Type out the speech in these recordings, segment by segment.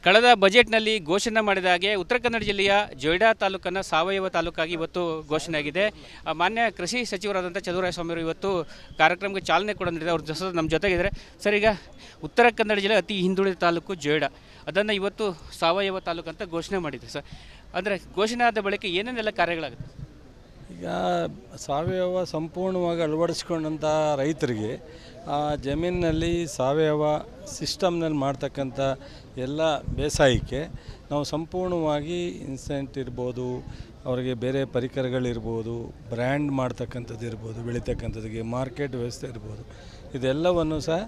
ಕಳೆದ ಬಜೆಟ್ನಲ್ಲಿ ಘೋಷಣೆ ಮಾಡಿದ ಹಾಗೆ ಉತ್ತರ ಕನ್ನಡ ಜಿಲ್ಲೆಯ ಜೊಯ್ಡಾ ತಾಲೂಕನ್ನು ಸಾವಯವ ತಾಲೂಕಾಗಿ ಇವತ್ತು ಘೋಷಣೆ ಆಗಿದೆ. ಮಾನ್ಯ ಕೃಷಿ ಸಚಿವರಾದಂಥ ಚಲುವರಾಯಸ್ವಾಮಿಯವರು ಇವತ್ತು ಕಾರ್ಯಕ್ರಮಕ್ಕೆ ಚಾಲನೆ ಕೂಡ ನೀಡಿದೆ. ಅವ್ರ ನಮ್ಮ ಜೊತೆಗಿದ್ದಾರೆ. ಸರ್, ಈಗ ಉತ್ತರ ಕನ್ನಡ ಜಿಲ್ಲೆ ಅತಿ ಹಿಂದುಳಿದ ತಾಲೂಕು ಜೊಯ್ಡಾ, ಅದನ್ನು ಇವತ್ತು ಸಾವಯವ ತಾಲೂಕು ಅಂತ ಘೋಷಣೆ ಮಾಡಿದೆ ಸರ್. ಅಂದರೆ ಘೋಷಣೆ ಆದ ಬಳಿಕ ಏನೇನೆಲ್ಲ ಕಾರ್ಯಗಳಾಗುತ್ತೆ? ಈಗ ಸಾವಯವ ಸಂಪೂರ್ಣವಾಗಿ ಅಳವಡಿಸ್ಕೊಂಡಂಥ ರೈತರಿಗೆ ಆ ಜಮೀನಿನಲ್ಲಿ ಸಾವಯವ ಸಿಸ್ಟಮ್ನಲ್ಲಿ ಮಾಡ್ತಕ್ಕಂಥ ಎಲ್ಲ ಬೇಸಾಯಕ್ಕೆ ನಾವು ಸಂಪೂರ್ಣವಾಗಿ ಇನ್ಸೆಂಟ್ ಇರ್ಬೋದು, ಅವರಿಗೆ ಬೇರೆ ಪರಿಕರಗಳಿರ್ಬೋದು, ಬ್ರ್ಯಾಂಡ್ ಮಾಡ್ತಕ್ಕಂಥದ್ದು ಇರ್ಬೋದು, ಬೆಳೀತಕ್ಕಂಥದ್ದಿಗೆ ಮಾರ್ಕೆಟ್ ವ್ಯವಸ್ಥೆ ಇರ್ಬೋದು, ಇದೆಲ್ಲವನ್ನು ಸಹ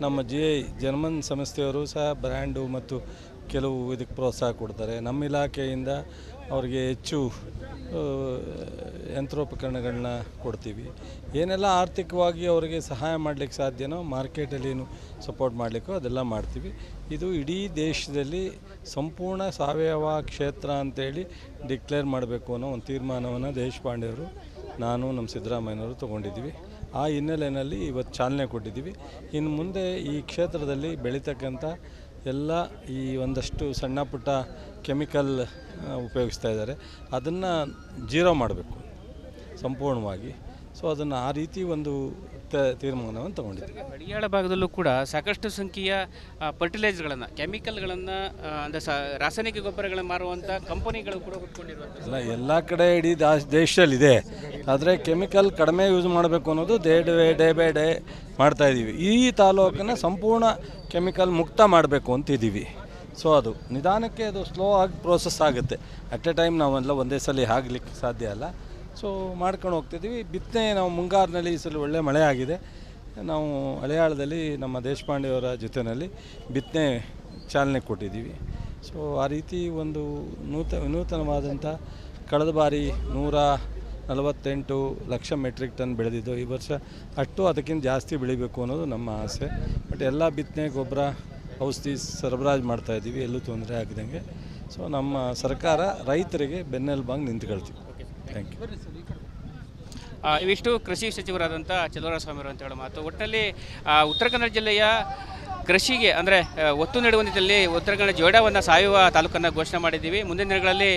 ನಮ್ಮ ಜರ್ಮನ್ ಸಂಸ್ಥೆಯವರು ಸಹ ಬ್ರ್ಯಾಂಡು ಮತ್ತು ಕೆಲವು ಇದಕ್ಕೆ ಪ್ರೋತ್ಸಾಹ ಕೊಡ್ತಾರೆ. ನಮ್ಮ ಇಲಾಖೆಯಿಂದ ಅವರಿಗೆ ಹೆಚ್ಚು ಯಂತ್ರೋಪಕರಣಗಳನ್ನ ಕೊಡ್ತೀವಿ. ಏನೆಲ್ಲ ಆರ್ಥಿಕವಾಗಿ ಅವರಿಗೆ ಸಹಾಯ ಮಾಡಲಿಕ್ಕೆ ಸಾಧ್ಯನೋ, ಮಾರ್ಕೆಟಲ್ಲಿ ಏನು ಸಪೋರ್ಟ್ ಮಾಡಲಿಕ್ಕೋ ಅದೆಲ್ಲ ಮಾಡ್ತೀವಿ. ಇದು ಇಡೀ ದೇಶದಲ್ಲಿ ಸಂಪೂರ್ಣ ಸಾವಯವ ಕ್ಷೇತ್ರ ಅಂತೇಳಿ ಡಿಕ್ಲೇರ್ ಮಾಡಬೇಕು ಅನ್ನೋ ಒಂದು ತೀರ್ಮಾನವನ್ನು ದೇಶಪಾಂಡೆಯವರು, ನಾನು, ನಮ್ಮ ಸಿದ್ದರಾಮಯ್ಯನವರು ತೊಗೊಂಡಿದ್ದೀವಿ. ಆ ಹಿನ್ನೆಲೆಯಲ್ಲಿ ಇವತ್ತು ಚಾಲನೆ ಕೊಟ್ಟಿದ್ದೀವಿ. ಇನ್ನು ಮುಂದೆ ಈ ಕ್ಷೇತ್ರದಲ್ಲಿ ಬೆಳೀತಕ್ಕಂಥ ಎಲ್ಲ ಈ ಒಂದಷ್ಟು ಸಣ್ಣ ಪುಟ್ಟ ಕೆಮಿಕಲ್ ಉಪಯೋಗಿಸ್ತಾ ಇದ್ದಾರೆ, ಅದನ್ನು ಜೀರೋ ಮಾಡಬೇಕು ಸಂಪೂರ್ಣವಾಗಿ. ಸೊ ಅದನ್ನು ಆ ರೀತಿ ಒಂದು ತೀರ್ಮಾನವನ್ನು ತಗೊಂಡಿದ್ದೀವಿ. ಮಡಿಯಾಳ ಭಾಗದಲ್ಲೂ ಕೂಡ ಸಾಕಷ್ಟು ಸಂಖ್ಯೆಯ ಫರ್ಟಿಲೈಸರ್ಗಳನ್ನು, ಕೆಮಿಕಲ್ಗಳನ್ನು, ಅಂದರೆ ರಾಸಾಯನಿಕ ಗೊಬ್ಬರಗಳನ್ನು ಮಾರುವಂಥ ಕಂಪನಿಗಳು ಕೂಡ ಹುಟ್ಕೊಂಡಿರುವಂಥ ಎಲ್ಲ ಕಡೆ ಇಡೀ ದೇಶದಲ್ಲಿದೆ. ಆದರೆ ಕೆಮಿಕಲ್ ಕಡಿಮೆ ಯೂಸ್ ಮಾಡಬೇಕು ಅನ್ನೋದು ಡೇ ಬೈ ಡೇ ಮಾಡ್ತಾಯಿದ್ದೀವಿ. ಈ ತಾಲೂಕನ್ನು ಸಂಪೂರ್ಣ ಕೆಮಿಕಲ್ ಮುಕ್ತ ಮಾಡಬೇಕು ಅಂತಿದ್ದೀವಿ. ಸೊ ಅದು ನಿಧಾನಕ್ಕೆ ಅದು ಸ್ಲೋ ಆಗಿ ಪ್ರೋಸೆಸ್ ಆಗುತ್ತೆ. ಅಟ್ ಎ ಟೈಮ್ ನಾವೆಲ್ಲ ಒಂದೇ ಸಲ ಆಗಲಿಕ್ಕೆ ಸಾಧ್ಯ ಅಲ್ಲ. ಸೊ ಮಾಡ್ಕೊಂಡು ಹೋಗ್ತಿದ್ದೀವಿ. ಬಿತ್ತನೆ ನಾವು ಮುಂಗಾರಿನಲ್ಲಿ ಈ ಸಲ ಒಳ್ಳೆ ಮಳೆ ಆಗಿದೆ. ನಾವು ಹಳೆಯಾಳದಲ್ಲಿ ನಮ್ಮ ದೇಶಪಾಂಡೆಯವರ ಜೊತೆಯಲ್ಲಿ ಬಿತ್ತನೆ ಚಾಲನೆ ಕೊಟ್ಟಿದ್ದೀವಿ. ಸೊ ಆ ರೀತಿ ಒಂದು ವಿನೂತನವಾದಂಥ ಕಳೆದ ಬಾರಿ 148 ಲಕ್ಷ ಮೆಟ್ರಿಕ್ ಟನ್ ಬೆಳೆದಿದ್ದು, ಈ ವರ್ಷ ಅಷ್ಟು ಅದಕ್ಕಿಂತ ಜಾಸ್ತಿ ಬೆಳಿಬೇಕು ಅನ್ನೋದು ನಮ್ಮ ಆಸೆ. ಬಟ್ ಎಲ್ಲ ಬಿತ್ತನೆ ಗೊಬ್ಬರ ಔಷಧಿ ಸರಬರಾಜು ಮಾಡ್ತಾಯಿದ್ದೀವಿ, ಎಲ್ಲೂ ತೊಂದರೆ ಆಗದಂಗೆ. ಸೊ ನಮ್ಮ ಸರ್ಕಾರ ರೈತರಿಗೆ ಬೆನ್ನೆಲುಬಾಗಿ ನಿಂತ್ಕೊಳ್ತೀವಿ. Thank you. ಇವಿಷ್ಟು ಕೃಷಿ ಸಚಿವರಾದಂಥ ಚಲುವರಾಯಸ್ವಾಮಿಯವರು ಅಂತ ಹೇಳೋ ಮಾತು. ಒಟ್ಟಿನಲ್ಲಿ ಉತ್ತರ ಕನ್ನಡ ಜಿಲ್ಲೆಯ ಕೃಷಿಗೆ ಅಂದರೆ ಒತ್ತು ನೀಡುವ ನಿಟ್ಟಿನಲ್ಲಿ ಉತ್ತರ ಕನ್ನಡ ಜೊಯ್ಡಾವನ್ನು ಸಾವಯವ ತಾಲೂಕನ್ನು ಘೋಷಣೆ ಮಾಡಿದ್ದೀವಿ. ಮುಂದಿನ ದಿನಗಳಲ್ಲಿ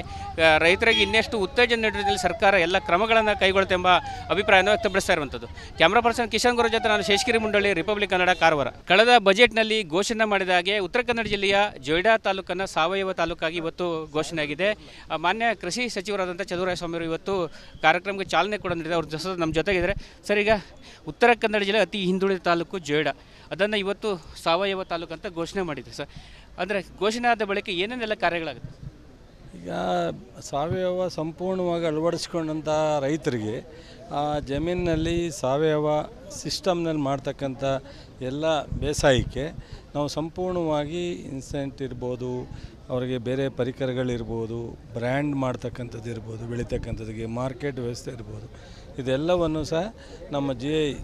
ರೈತರಿಗೆ ಇನ್ನಷ್ಟು ಉತ್ತೇಜನ ನೀಡುವುದರಲ್ಲಿ ಸರ್ಕಾರ ಎಲ್ಲ ಕ್ರಮಗಳನ್ನು ಕೈಗೊಳ್ಳುತ್ತೆಂಬ ಅಭಿಪ್ರಾಯವನ್ನು ವ್ಯಕ್ತಪಡಿಸ್ತಾ ಇರುವಂಥದ್ದು. ಕ್ಯಾಮ್ರಾ ಪರ್ಸನ್ ಕಿಶನ್ ಗುರು ಜೊತೆ ನಾನು ಶೇಷಗಿರಿ ಮುಂಡಳ್ಳಿ, ರಿಪಬ್ಲಿಕ್ ಕನ್ನಡ, ಕಾರವಾರ. ಕಳೆದ ಬಜೆಟ್ನಲ್ಲಿ ಘೋಷಣೆ ಮಾಡಿದ ಹಾಗೆ ಉತ್ತರ ಕನ್ನಡ ಜಿಲ್ಲೆಯ ಜೊಯ್ಡಾ ತಾಲೂಕನ್ನು ಸಾವಯವ ತಾಲೂಕಾಗಿ ಇವತ್ತು ಘೋಷಣೆ ಆಗಿದೆ. ಮಾನ್ಯ ಕೃಷಿ ಸಚಿವರಾದಂಥ ಚಲುವರಾಯಸ್ವಾಮಿಯವರು ಇವತ್ತು ಕಾರ್ಯಕ್ರಮಕ್ಕೆ ಚಾಲನೆ ಕೂಡ ನೀಡಿದೆ. ಅವ್ರ ನಮ್ಮ ಜೊತೆಗಿದ್ದಾರೆ. ಸರ್, ಈಗ ಉತ್ತರ ಕನ್ನಡ ಜಿಲ್ಲೆ ಅತಿ ಹಿಂದುಳಿದ ತಾಲೂಕು ಜೊಯ್ಡಾ, ಅದನ್ನು ಇವತ್ತು ಸಾವಯವ ತಾಲೂಕು ಅಂತ ಘೋಷಣೆ ಮಾಡಿದೆ ಸರ್. ಅಂದರೆ ಘೋಷಣೆ ಆದ ಬಳಿಕ ಏನೇನೆಲ್ಲ ಕಾರ್ಯಗಳಾಗುತ್ತೆ? ಈಗ ಸಾವಯವ ಸಂಪೂರ್ಣವಾಗಿ ಅಳವಡಿಸ್ಕೊಂಡಂಥ ರೈತರಿಗೆ ಆ ಜಮೀನಿನಲ್ಲಿ ಸಾವಯವ ಸಿಸ್ಟಮ್ನಲ್ಲಿ ಮಾಡ್ತಕ್ಕಂಥ ಎಲ್ಲ ಬೇಸಾಯಕ್ಕೆ ನಾವು ಸಂಪೂರ್ಣವಾಗಿ ಇನ್ಸೆಂಟ್ ಇರ್ಬೋದು, ಅವರಿಗೆ ಬೇರೆ ಪರಿಕರಗಳಿರ್ಬೋದು, ಬ್ರ್ಯಾಂಡ್ ಮಾಡ್ತಕ್ಕಂಥದ್ದು ಇರ್ಬೋದು, ಬೆಳೀತಕ್ಕಂಥದ್ದಿಗೆ ಮಾರ್ಕೆಟ್ ವ್ಯವಸ್ಥೆ ಇರ್ಬೋದು, ಇದೆಲ್ಲವನ್ನು ಸಹ ನಮ್ಮ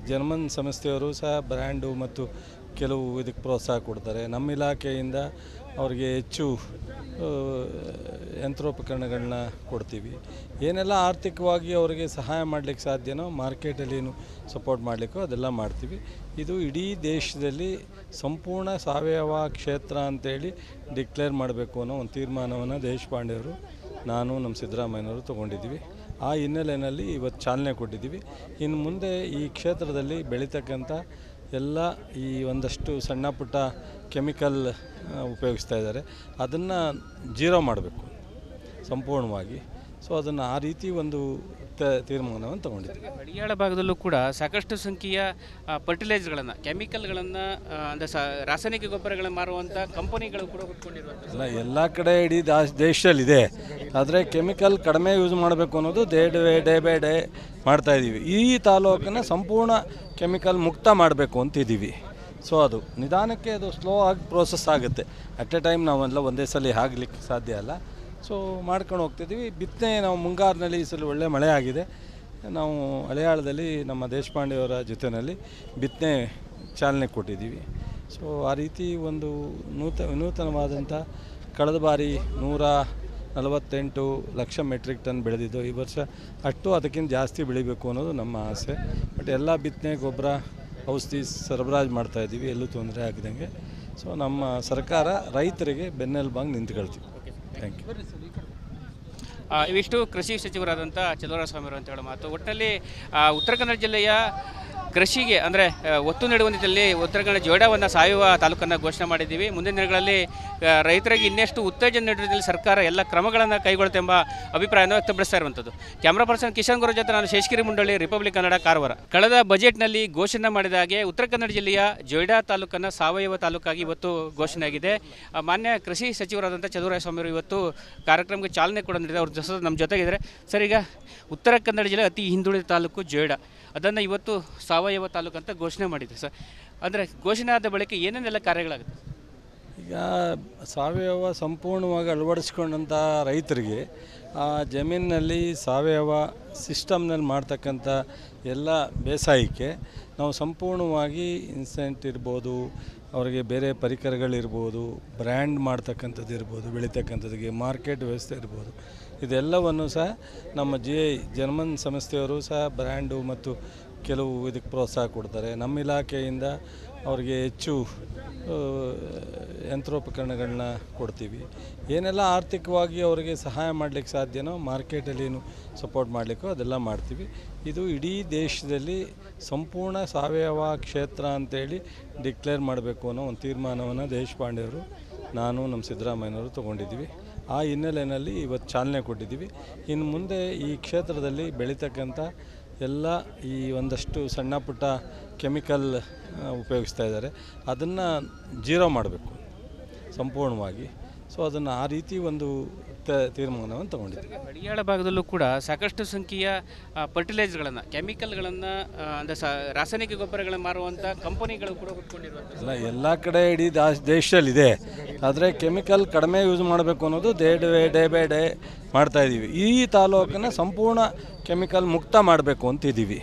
ಜರ್ಮನ್ ಸಂಸ್ಥೆಯವರು ಸಹ ಬ್ರ್ಯಾಂಡು ಮತ್ತು ಕೆಲವು ಇದಕ್ಕೆ ಪ್ರೋತ್ಸಾಹ ಕೊಡ್ತಾರೆ. ನಮ್ಮ ಇಲಾಖೆಯಿಂದ ಅವರಿಗೆ ಹೆಚ್ಚು ಯಂತ್ರೋಪಕರಣಗಳನ್ನ ಕೊಡ್ತೀವಿ. ಏನೆಲ್ಲ ಆರ್ಥಿಕವಾಗಿ ಅವರಿಗೆ ಸಹಾಯ ಮಾಡಲಿಕ್ಕೆ ಸಾಧ್ಯನೋ, ಮಾರ್ಕೆಟಲ್ಲಿ ಏನು ಸಪೋರ್ಟ್ ಮಾಡಲಿಕ್ಕೋ ಅದೆಲ್ಲ ಮಾಡ್ತೀವಿ. ಇದು ಇಡೀ ದೇಶದಲ್ಲಿ ಸಂಪೂರ್ಣ ಸಾವಯವ ಕ್ಷೇತ್ರ ಅಂತೇಳಿ ಡಿಕ್ಲೇರ್ ಮಾಡಬೇಕು ಅನ್ನೋ ಒಂದು ತೀರ್ಮಾನವನ್ನು ದೇಶಪಾಂಡೆಯವರು, ನಾನು, ನಮ್ಮ ಸಿದ್ದರಾಮಯ್ಯನವರು ತೊಗೊಂಡಿದ್ದೀವಿ. ಆ ಹಿನ್ನೆಲೆಯಲ್ಲಿ ಇವತ್ತು ಚಾಲನೆ ಕೊಟ್ಟಿದ್ದೀವಿ. ಇನ್ನು ಮುಂದೆ ಈ ಕ್ಷೇತ್ರದಲ್ಲಿ ಬೆಳೀತಕ್ಕಂಥ ಎಲ್ಲ ಈ ಒಂದಷ್ಟು ಸಣ್ಣ ಪುಟ್ಟ ಕೆಮಿಕಲ್ ಉಪಯೋಗಿಸ್ತಾ ಇದ್ದಾರೆ, ಅದನ್ನು ಜೀರೋ ಮಾಡಬೇಕು ಸಂಪೂರ್ಣವಾಗಿ. ಸೊ ಅದನ್ನು ಆ ರೀತಿ ಒಂದು ತೀರ್ಮಾನವನ್ನು ತಗೊಂಡಿದ್ದೀವಿ. ಮಡಿಯಾಳ ಭಾಗದಲ್ಲೂ ಕೂಡ ಸಾಕಷ್ಟು ಸಂಖ್ಯೆಯ ಫರ್ಟಿಲೈಸರ್ಗಳನ್ನು, ಕೆಮಿಕಲ್ಗಳನ್ನು, ಅಂದರೆ ರಾಸಾಯನಿಕ ಗೊಬ್ಬರಗಳನ್ನು ಮಾರುವಂಥ ಕಂಪನಿಗಳು ಕೂಡ ಹುಟ್ಕೊಂಡಿರುವಂಥ ಎಲ್ಲ ಕಡೆ ಇಡೀ ದೇಶದಲ್ಲಿದೆ. ಆದರೆ ಕೆಮಿಕಲ್ ಕಡಿಮೆ ಯೂಸ್ ಮಾಡಬೇಕು ಅನ್ನೋದು ಡೇ ಬೈ ಡೇ ಮಾಡ್ತಾಯಿದ್ದೀವಿ. ಈ ತಾಲೂಕನ್ನು ಸಂಪೂರ್ಣ ಕೆಮಿಕಲ್ ಮುಕ್ತ ಮಾಡಬೇಕು ಅಂತಿದ್ದೀವಿ. ಸೊ ಅದು ನಿಧಾನಕ್ಕೆ ಅದು ಸ್ಲೋ ಆಗಿ ಪ್ರೋಸೆಸ್ ಆಗುತ್ತೆ. ಅಟ್ ಎ ಟೈಮ್ ನಾವೆಲ್ಲ ಒಂದೇ ಸಲ ಆಗಲಿಕ್ಕೆ ಸಾಧ್ಯ ಅಲ್ಲ. ಸೊ ಮಾಡ್ಕೊಂಡು ಹೋಗ್ತಿದ್ದೀವಿ. ಬಿತ್ತನೆ ನಾವು ಮುಂಗಾರಿನಲ್ಲಿ ಈ ಸಲ ಒಳ್ಳೆ ಮಳೆ ಆಗಿದೆ. ನಾವು ಹಳೆಯಾಳದಲ್ಲಿ ನಮ್ಮ ದೇಶಪಾಂಡೆಯವರ ಜೊತೆಯಲ್ಲಿ ಬಿತ್ತನೆ ಚಾಲನೆ ಕೊಟ್ಟಿದ್ದೀವಿ. ಸೊ ಆ ರೀತಿ ಒಂದು ವಿನೂತನವಾದಂಥ ಕಳೆದ ಬಾರಿ 148 ಲಕ್ಷ ಮೆಟ್ರಿಕ್ ಟನ್ ಬೆಳೆದಿದ್ದು, ಈ ವರ್ಷ ಅಷ್ಟು ಅದಕ್ಕಿಂತ ಜಾಸ್ತಿ ಬೆಳಿಬೇಕು ಅನ್ನೋದು ನಮ್ಮ ಆಸೆ. ಬಟ್ ಎಲ್ಲ ಬಿತ್ತನೆ ಗೊಬ್ಬರ ಔಷಧಿ ಸರಬರಾಜು ಮಾಡ್ತಾಯಿದ್ದೀವಿ, ಎಲ್ಲೂ ತೊಂದರೆ ಆಗದಂಗೆ. ಸೊ ನಮ್ಮ ಸರ್ಕಾರ ರೈತರಿಗೆ ಬೆನ್ನೆಲುಬಾಗಿ ನಿಂತ್ಕೊಳ್ತೀವಿ. Thank you. ಇವಿಷ್ಟು ಕೃಷಿ ಸಚಿವರಾದಂಥ ಚಲುವರಾಯಸ್ವಾಮಿ ಅಂತ ಹೇಳೋ ಮಾತು. ಒಟ್ಟಿನಲ್ಲಿ ಉತ್ತರ ಕನ್ನಡ ಜಿಲ್ಲೆಯ ಕೃಷಿಗೆ ಅಂದರೆ ಒತ್ತು ನೀಡುವ ನಿಟ್ಟಿನಲ್ಲಿ ಉತ್ತರ ಕನ್ನಡ ಜೋಡಾವನ್ನು ಸಾವಯವ ತಾಲೂಕನ್ನು ಘೋಷಣೆ ಮಾಡಿದ್ದೀವಿ. ಮುಂದಿನ ದಿನಗಳಲ್ಲಿ ರೈತರಿಗೆ ಇನ್ನಷ್ಟು ಉತ್ತೇಜನ ನೀಡುವುದರಲ್ಲಿ ಸರ್ಕಾರ ಎಲ್ಲ ಕ್ರಮಗಳನ್ನು ಕೈಗೊಳ್ಳುತ್ತೆಂಬ ಅಭಿಪ್ರಾಯವನ್ನು ವ್ಯಕ್ತಪಡಿಸ್ತಾ ಇರುವಂಥದ್ದು. ಕ್ಯಾಮ್ರಾ ಪರ್ಸನ್ ಕಿಶನ್ ಗುರು ಜೊತೆ ನಾನು ಶೇಷಗಿರಿ ಮುಂಡಳ್ಳಿ, ರಿಪಬ್ಲಿಕ್ ಕನ್ನಡ, ಕಾರವಾರ. ಕಳೆದ ಬಜೆಟ್ನಲ್ಲಿ ಘೋಷಣೆ ಮಾಡಿದ ಹಾಗೆ ಉತ್ತರ ಕನ್ನಡ ಜಿಲ್ಲೆಯ ಜೋಯಿಡಾ ತಾಲೂಕನ್ನು ಸಾವಯವ ತಾಲೂಕಾಗಿ ಇವತ್ತು ಘೋಷಣೆಯಾಗಿದೆ. ಮಾನ್ಯ ಕೃಷಿ ಸಚಿವರಾದಂಥ ಚಲುವರಾಯಸ್ವಾಮಿ ಅವರು ಇವತ್ತು ಕಾರ್ಯಕ್ರಮಕ್ಕೆ ಚಾಲನೆ ಕೂಡ ನೀಡಿದೆ. ಅವ್ರ ನಮ್ಮ ಜೊತೆಗಿದ್ದಾರೆ. ಸರ್, ಈಗ ಉತ್ತರ ಕನ್ನಡ ಜಿಲ್ಲೆ ಅತಿ ಹಿಂದುಳಿದ ತಾಲೂಕು ಜೋಯಿಡಾ, ಅದನ್ನು ಇವತ್ತು ಸಾವಯವ ತಾಲೂಕು ಅಂತ ಘೋಷಣೆ ಮಾಡಿದೆ ಸರ್. ಅಂದರೆ ಘೋಷಣೆ ಆದ ಬಳಿಕ ಏನೇನೆಲ್ಲ ಕಾರ್ಯಗಳಾಗುತ್ತೆ? ಈಗ ಸಾವಯವ ಸಂಪೂರ್ಣವಾಗಿ ಅಳವಡಿಸ್ಕೊಂಡಂಥ ರೈತರಿಗೆ ಆ ಜಮೀನಿನಲ್ಲಿ ಸಾವಯವ ಸಿಸ್ಟಮ್ನಲ್ಲಿ ಮಾಡ್ತಕ್ಕಂಥ ಎಲ್ಲ ಬೇಸಾಯಕ್ಕೆ ನಾವು ಸಂಪೂರ್ಣವಾಗಿ ಇನ್ಸೆಂಟ್ ಇರ್ಬೋದು, ಅವರಿಗೆ ಬೇರೆ ಪರಿಕರಗಳಿರ್ಬೋದು, ಬ್ರ್ಯಾಂಡ್ ಮಾಡ್ತಕ್ಕಂಥದ್ದು ಇರ್ಬೋದು, ಬೆಳೀತಕ್ಕಂಥದ್ದಿಗೆ ಮಾರ್ಕೆಟ್ ವ್ಯವಸ್ಥೆ ಇರ್ಬೋದು, ಇದೆಲ್ಲವನ್ನು ಸಹ ನಮ್ಮ ಜರ್ಮನ್ ಸಂಸ್ಥೆಯವರು ಸಹ ಬ್ರ್ಯಾಂಡು ಮತ್ತು ಕೆಲವು ಇದಕ್ಕೆ ಪ್ರೋತ್ಸಾಹ ಕೊಡ್ತಾರೆ. ನಮ್ಮ ಇಲಾಖೆಯಿಂದ ಅವರಿಗೆ ಹೆಚ್ಚು ಯಂತ್ರೋಪಕರಣಗಳನ್ನ ಕೊಡ್ತೀವಿ. ಏನೆಲ್ಲ ಆರ್ಥಿಕವಾಗಿ ಅವರಿಗೆ ಸಹಾಯ ಮಾಡಲಿಕ್ಕೆ ಸಾಧ್ಯನೋ, ಮಾರ್ಕೆಟಲ್ಲಿ ಏನು ಸಪೋರ್ಟ್ ಮಾಡಲಿಕ್ಕೋ ಅದೆಲ್ಲ ಮಾಡ್ತೀವಿ. ಇದು ಇಡೀ ದೇಶದಲ್ಲಿ ಸಂಪೂರ್ಣ ಸಾವಯವ ಕ್ಷೇತ್ರ ಅಂತೇಳಿ ಡಿಕ್ಲೇರ್ ಮಾಡಬೇಕು ಅನ್ನೋ ಒಂದು ತೀರ್ಮಾನವನ್ನು ದೇಶಪಾಂಡೆಯವರು, ನಾನು, ನಮ್ಮ ಸಿದ್ದರಾಮಯ್ಯನವರು ತೊಗೊಂಡಿದ್ದೀವಿ. ಆ ಹಿನ್ನೆಲೆಯಲ್ಲಿ ಇವತ್ತು ಚಾಲನೆ ಕೊಟ್ಟಿದ್ದೀವಿ. ಇನ್ನು ಮುಂದೆ ಈ ಕ್ಷೇತ್ರದಲ್ಲಿ ಬೆಳೀತಕ್ಕಂಥ ಎಲ್ಲ ಈ ಒಂದಷ್ಟು ಸಣ್ಣ ಪುಟ್ಟ ಕೆಮಿಕಲ್ ಉಪಯೋಗಿಸ್ತಾ ಇದ್ದಾರೆ, ಅದನ್ನು ಜೀರೋ ಮಾಡಬೇಕು ಸಂಪೂರ್ಣವಾಗಿ. ಸೊ ಅದನ್ನು ಆ ರೀತಿ ಒಂದು ತೀರ್ಮಾನವನ್ನು ತಗೊಂಡಿದ್ದೀವಿ. ಹಳಿಯಾಳ ಭಾಗದಲ್ಲೂ ಕೂಡ ಸಾಕಷ್ಟು ಸಂಖ್ಯೆಯ ಫರ್ಟಿಲೈಸರ್ಗಳನ್ನು, ಕೆಮಿಕಲ್ಗಳನ್ನು, ಅಂದರೆ ರಾಸಾಯನಿಕ ಗೊಬ್ಬರಗಳನ್ನು ಮಾರುವಂಥ ಕಂಪನಿಗಳು ಕೂಡ ಹುಟ್ಕೊಂಡಿರುವಂಥ ಎಲ್ಲ ಕಡೆ ಇಡೀ ದೇಶದಲ್ಲಿದೆ. ಆದರೆ ಕೆಮಿಕಲ್ ಕಡಿಮೆ ಯೂಸ್ ಮಾಡಬೇಕು ಅನ್ನೋದು ಡೇ ಬೈ ಡೇ ಮಾಡ್ತಾಯಿದ್ದೀವಿ. ಈ ತಾಲೂಕನ್ನು ಸಂಪೂರ್ಣ ಕೆಮಿಕಲ್ ಮುಕ್ತ ಮಾಡಬೇಕು ಅಂತಿದ್ದೀವಿ.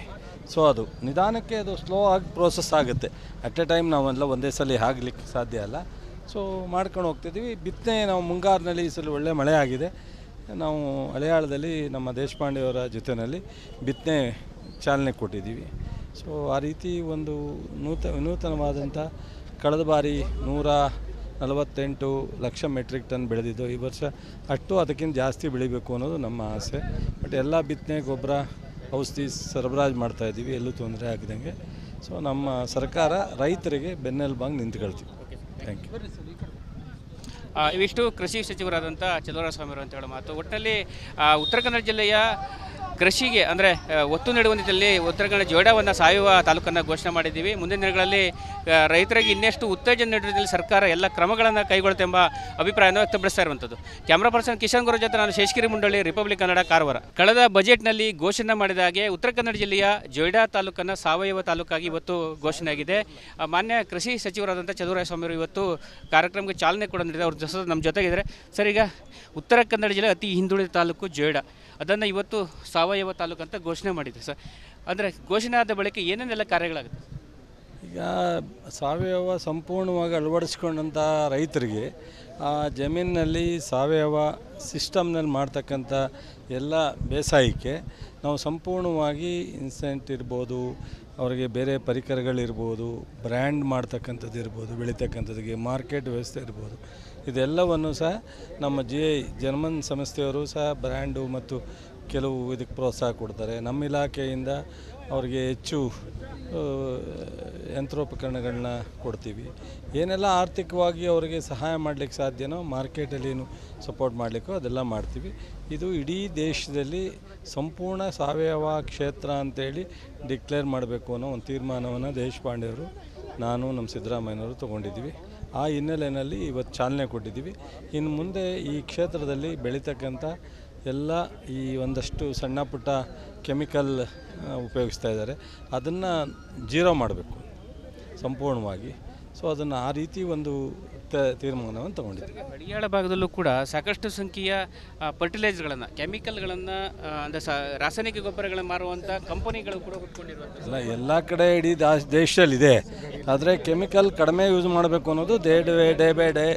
ಸೊ ಅದು ನಿಧಾನಕ್ಕೆ ಅದು ಸ್ಲೋ ಆಗಿ ಪ್ರೋಸೆಸ್ ಆಗುತ್ತೆ. ಅಟ್ ಎ ಟೈಮ್ ನಾವೆಲ್ಲ ಒಂದೇ ಸಲ ಆಗಲಿಕ್ಕೆ ಸಾಧ್ಯ ಅಲ್ಲ. ಸೊ ಮಾಡ್ಕೊಂಡು ಹೋಗ್ತಿದ್ದೀವಿ. ಬಿತ್ತನೆ ನಾವು ಮುಂಗಾರಿನಲ್ಲಿ ಈ ಸಲ ಒಳ್ಳೆ ಮಳೆ ಆಗಿದೆ. ನಾವು ಹಳೆಯಾಳದಲ್ಲಿ ನಮ್ಮ ದೇಶಪಾಂಡೆಯವರ ಜೊತೆಯಲ್ಲಿ ಬಿತ್ತನೆ ಚಾಲನೆ ಕೊಟ್ಟಿದ್ದೀವಿ. ಸೊ ಆ ರೀತಿ ಒಂದು ವಿನೂತನವಾದಂಥ ಕಳೆದ ಬಾರಿ 148 ಲಕ್ಷ ಮೆಟ್ರಿಕ್ ಟನ್ ಬೆಳೆದಿದ್ದು, ಈ ವರ್ಷ ಅದಕ್ಕಿಂತ ಜಾಸ್ತಿ ಬೆಳಿಬೇಕು ಅನ್ನೋದು ನಮ್ಮ ಆಸೆ. ಬಟ್ ಎಲ್ಲ ಬಿತ್ತನೆ ಗೊಬ್ಬರ ಔಷಧಿ ಸರಬರಾಜು ಮಾಡ್ತಾಯಿದ್ದೀವಿ, ಎಲ್ಲೂ ತೊಂದರೆ ಆಗದಂಗೆ. ಸೊ ನಮ್ಮ ಸರ್ಕಾರ ರೈತರಿಗೆ ಬೆನ್ನೆಲುಬಾಗಿ ನಿಂತ್ಕೊಳ್ತೀವಿ. Thank you. ಇವಿಷ್ಟು ಕೃಷಿ ಸಚಿವರಾದಂಥ ಚಲುವರಾಯಸ್ವಾಮಿ ಅಂತ ಹೇಳೋ ಮಾತು. ಒಟ್ಟಿನಲ್ಲಿ ಉತ್ತರ ಕನ್ನಡ ಜಿಲ್ಲೆಯ ಕೃಷಿಗೆ ಅಂದರೆ ಒತ್ತು ನೀಡುವ ನಿಟ್ಟಿನಲ್ಲಿ ಉತ್ತರ ಕನ್ನಡ ಜೋಡಾವನ್ನು ಸಾವಯವ ತಾಲೂಕನ್ನು ಘೋಷಣೆ ಮಾಡಿದ್ದೀವಿ. ಮುಂದಿನ ದಿನಗಳಲ್ಲಿ ರೈತರಿಗೆ ಇನ್ನಷ್ಟು ಉತ್ತೇಜನ ನೀಡುವುದರಲ್ಲಿ ಸರ್ಕಾರ ಎಲ್ಲ ಕ್ರಮಗಳನ್ನು ಕೈಗೊಳ್ಳುತ್ತೆಂಬ ಅಭಿಪ್ರಾಯವನ್ನು ವ್ಯಕ್ತಪಡಿಸ್ತಾ ಇರುವಂಥದ್ದು. ಕ್ಯಾಮ್ರಾ ಪರ್ಸನ್ ಕಿಶನ್ ಗುರು ಜೊತೆ ನಾನು ಶೇಷಗಿರಿ ಮುಂಡಳ್ಳಿ, ರಿಪಬ್ಲಿಕ್ ಕನ್ನಡ, ಕಾರವಾರ. ಕಳೆದ ಬಜೆಟ್ನಲ್ಲಿ ಘೋಷಣೆ ಮಾಡಿದ ಹಾಗೆ ಉತ್ತರ ಕನ್ನಡ ಜಿಲ್ಲೆಯ ಜೋಯಿಡಾ ತಾಲೂಕನ್ನು ಸಾವಯವ ತಾಲೂಕಾಗಿ ಇವತ್ತು ಘೋಷಣೆಯಾಗಿದೆ. ಮಾನ್ಯ ಕೃಷಿ ಸಚಿವರಾದಂಥ ಚಲುವರಾಯಸ್ವಾಮಿ ಅವರು ಇವತ್ತು ಕಾರ್ಯಕ್ರಮಕ್ಕೆ ಚಾಲನೆ ಕೂಡ ನೀಡಿದೆ. ಅವ್ರ ನಮ್ಮ ಜೊತೆಗಿದ್ದಾರೆ. ಸರ್, ಈಗ ಉತ್ತರ ಕನ್ನಡ ಜಿಲ್ಲೆ ಅತಿ ಹಿಂದುಳಿದ ತಾಲೂಕು ಜೋಯಿಡಾ, ಅದನ್ನು ಇವತ್ತು ಸಾವಯವ ತಾಲೂಕು ಅಂತ ಘೋಷಣೆ ಮಾಡಿದೆ ಸರ್. ಅಂದರೆ ಘೋಷಣೆ ಆದ ಬಳಿಕ ಏನೇನೆಲ್ಲ ಕಾರ್ಯಗಳಾಗುತ್ತೆ? ಈಗ ಸಾವಯವ ಸಂಪೂರ್ಣವಾಗಿ ಅಳವಡಿಸ್ಕೊಂಡಂಥ ರೈತರಿಗೆ ಆ ಜಮೀನಿನಲ್ಲಿ ಸಾವಯವ ಸಿಸ್ಟಮ್ನಲ್ಲಿ ಮಾಡ್ತಕ್ಕಂಥ ಎಲ್ಲ ಬೇಸಾಯಕ್ಕೆ ನಾವು ಸಂಪೂರ್ಣವಾಗಿ ಇನ್ಸೆಂಟ್ ಇರ್ಬೋದು, ಅವರಿಗೆ ಬೇರೆ ಪರಿಕರಗಳಿರ್ಬೋದು, ಬ್ರ್ಯಾಂಡ್ ಮಾಡ್ತಕ್ಕಂಥದ್ದು ಇರ್ಬೋದು, ಬೆಳೀತಕ್ಕಂಥದ್ದಿಗೆ ಮಾರ್ಕೆಟ್ ವ್ಯವಸ್ಥೆ ಇರ್ಬೋದು, ಇದೆಲ್ಲವನ್ನು ಸಹ ನಮ್ಮ ಜರ್ಮನ್ ಸಂಸ್ಥೆಯವರು ಸಹ ಬ್ರ್ಯಾಂಡು ಮತ್ತು ಕೆಲವು ಇದಕ್ಕೆ ಪ್ರೋತ್ಸಾಹ ಕೊಡ್ತಾರೆ. ನಮ್ಮ ಇಲಾಖೆಯಿಂದ ಅವರಿಗೆ ಹೆಚ್ಚು ಯಂತ್ರೋಪಕರಣಗಳನ್ನ ಕೊಡ್ತೀವಿ. ಏನೆಲ್ಲ ಆರ್ಥಿಕವಾಗಿ ಅವರಿಗೆ ಸಹಾಯ ಮಾಡಲಿಕ್ಕೆ ಸಾಧ್ಯನೋ, ಮಾರ್ಕೆಟಲ್ಲಿ ಏನು ಸಪೋರ್ಟ್ ಮಾಡಲಿಕ್ಕೋ ಅದೆಲ್ಲ ಮಾಡ್ತೀವಿ. ಇದು ಇಡೀ ದೇಶದಲ್ಲಿ ಸಂಪೂರ್ಣ ಸಾವಯವ ಕ್ಷೇತ್ರ ಅಂತೇಳಿ ಡಿಕ್ಲೇರ್ ಮಾಡಬೇಕು ಅನ್ನೋ ಒಂದು ತೀರ್ಮಾನವನ್ನು ದೇಶಪಾಂಡೆಯವರು, ನಾನು, ನಮ್ಮ ಸಿದ್ದರಾಮಯ್ಯನವರು ತೊಗೊಂಡಿದ್ದೀವಿ. ಆ ಹಿನ್ನೆಲೆಯಲ್ಲಿ ಇವತ್ತು ಚಾಲನೆ ಕೊಟ್ಟಿದ್ದೀವಿ. ಇನ್ನು ಮುಂದೆ ಈ ಕ್ಷೇತ್ರದಲ್ಲಿ ಬೆಳೀತಕ್ಕಂಥ ಎಲ್ಲ ಈ ಒಂದಷ್ಟು ಸಣ್ಣ ಪುಟ್ಟ ಕೆಮಿಕಲ್ ಉಪಯೋಗಿಸ್ತಾ ಇದ್ದಾರೆ, ಅದನ್ನು ಜೀರೋ ಮಾಡಬೇಕು ಸಂಪೂರ್ಣವಾಗಿ. ಸೊ ಅದನ್ನು ಆ ರೀತಿ ಒಂದು ತೀರ್ಮಾನವನ್ನು ತಗೊಂಡಿದ್ದೀವಿ. ಹಳಿಯಾಳ ಭಾಗದಲ್ಲೂ ಕೂಡ ಸಾಕಷ್ಟು ಸಂಖ್ಯೆಯ ಫರ್ಟಿಲೈಸರ್ಗಳನ್ನು, ಕೆಮಿಕಲ್ಗಳನ್ನು, ಅಂದರೆ ರಾಸಾಯನಿಕ ಗೊಬ್ಬರಗಳನ್ನು ಮಾರುವಂಥ ಕಂಪನಿಗಳು ಕೂಡ ಹುಟ್ಕೊಂಡಿರುವಂಥ ಎಲ್ಲ ಕಡೆ ಇಡೀ ದೇಶದಲ್ಲಿದೆ. ಆದರೆ ಕೆಮಿಕಲ್ ಕಡಿಮೆ ಯೂಸ್ ಮಾಡಬೇಕು ಅನ್ನೋದು ಡೇ ಬೈ ಡೇ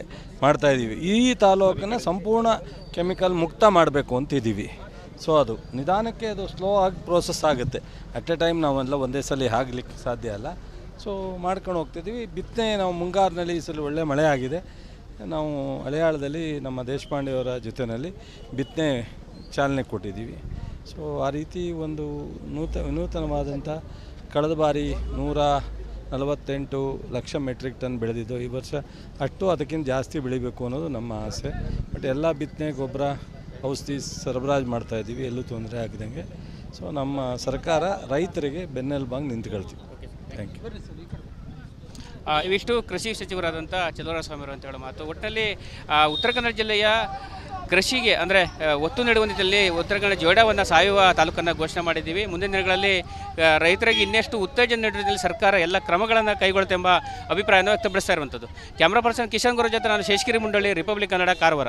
ಮಾಡ್ತಾಯಿದ್ದೀವಿ. ಈ ತಾಲೂಕನ್ನು ಸಂಪೂರ್ಣ ಕೆಮಿಕಲ್ ಮುಕ್ತ ಮಾಡಬೇಕು ಅಂತಿದ್ದೀವಿ. ಸೊ ಅದು ನಿಧಾನಕ್ಕೆ ಅದು ಸ್ಲೋ ಆಗಿ ಪ್ರೋಸೆಸ್ ಆಗುತ್ತೆ. ಅಟ್ ಎ ಟೈಮ್ ನಾವೆಲ್ಲ ಒಂದೇ ಸಲ ಆಗಲಿಕ್ಕೆ ಸಾಧ್ಯ ಅಲ್ಲ. ಸೊ ಮಾಡ್ಕೊಂಡು ಹೋಗ್ತಿದ್ದೀವಿ. ಬಿತ್ತನೆ ನಾವು ಮುಂಗಾರಿನಲ್ಲಿ ಈ ಸಲ ಒಳ್ಳೆ ಮಳೆ ಆಗಿದೆ. ನಾವು ಹಳೆಯಾಳದಲ್ಲಿ ನಮ್ಮ ದೇಶಪಾಂಡೆಯವರ ಜೊತೆಯಲ್ಲಿ ಬಿತ್ತನೆ ಚಾಲನೆ ಕೊಟ್ಟಿದ್ದೀವಿ. ಸೊ ಆ ರೀತಿ ಒಂದು ವಿನೂತನವಾದಂಥ ಕಳೆದ ಬಾರಿ 148 ಲಕ್ಷ ಮೆಟ್ರಿಕ್ ಟನ್ ಬೆಳೆದಿದ್ದು, ಈ ವರ್ಷ ಅದಕ್ಕಿಂತ ಜಾಸ್ತಿ ಬೆಳಿಬೇಕು ಅನ್ನೋದು ನಮ್ಮ ಆಸೆ. ಬಟ್ ಎಲ್ಲ ಬಿತ್ತನೆ ಗೊಬ್ಬರ ಔಷಧಿ ಸರಬರಾಜು ಮಾಡ್ತಾಯಿದ್ದೀವಿ, ಎಲ್ಲೂ ತೊಂದರೆ ಆಗದಂಗೆ. ಸೊ ನಮ್ಮ ಸರ್ಕಾರ ರೈತರಿಗೆ ಬೆನ್ನೆಲುಬಾಗಿ ನಿಂತ್ಕೊಳ್ತೀವಿ. Thank you. ಇವಿಷ್ಟು ಕೃಷಿ ಸಚಿವರಾದಂಥ ಚಲುವರಾಯಸ್ವಾಮಿಯವರು ಅಂತ ಹೇಳೋ ಮಾತು. ಒಟ್ಟಿನಲ್ಲಿ ಉತ್ತರ ಕನ್ನಡ ಜಿಲ್ಲೆಯ ಕೃಷಿಗೆ ಅಂದರೆ ಒತ್ತು ನೀಡುವ ನಿಟ್ಟಿನಲ್ಲಿ ಉತ್ತರ ಕನ್ನಡ ಜೋಡಾವನ್ನು ಸಾವಯವ ತಾಲೂಕನ್ನು ಘೋಷಣೆ ಮಾಡಿದ್ದೀವಿ. ಮುಂದಿನ ದಿನಗಳಲ್ಲಿ ರೈತರಿಗೆ ಇನ್ನಷ್ಟು ಉತ್ತೇಜನ ನೀಡುವ ನಿಟ್ಟಿನಲ್ಲಿ ಸರ್ಕಾರ ಎಲ್ಲ ಕ್ರಮಗಳನ್ನು ಕೈಗೊಳ್ಳುತ್ತೆಂಬ ಅಭಿಪ್ರಾಯವನ್ನು ವ್ಯಕ್ತಪಡಿಸ್ತಾ ಇರುವಂಥದ್ದು. ಕ್ಯಾಮ್ರಾ ಪರ್ಸನ್ ಕಿಶನ್ ಗುರು ಜೊತೆ ನಾನು ಶೇಷಗಿರಿ ಮುಂಡಳ್ಳಿ, ರಿಪಬ್ಲಿಕ್ ಕನ್ನಡ, ಕಾರವಾರ.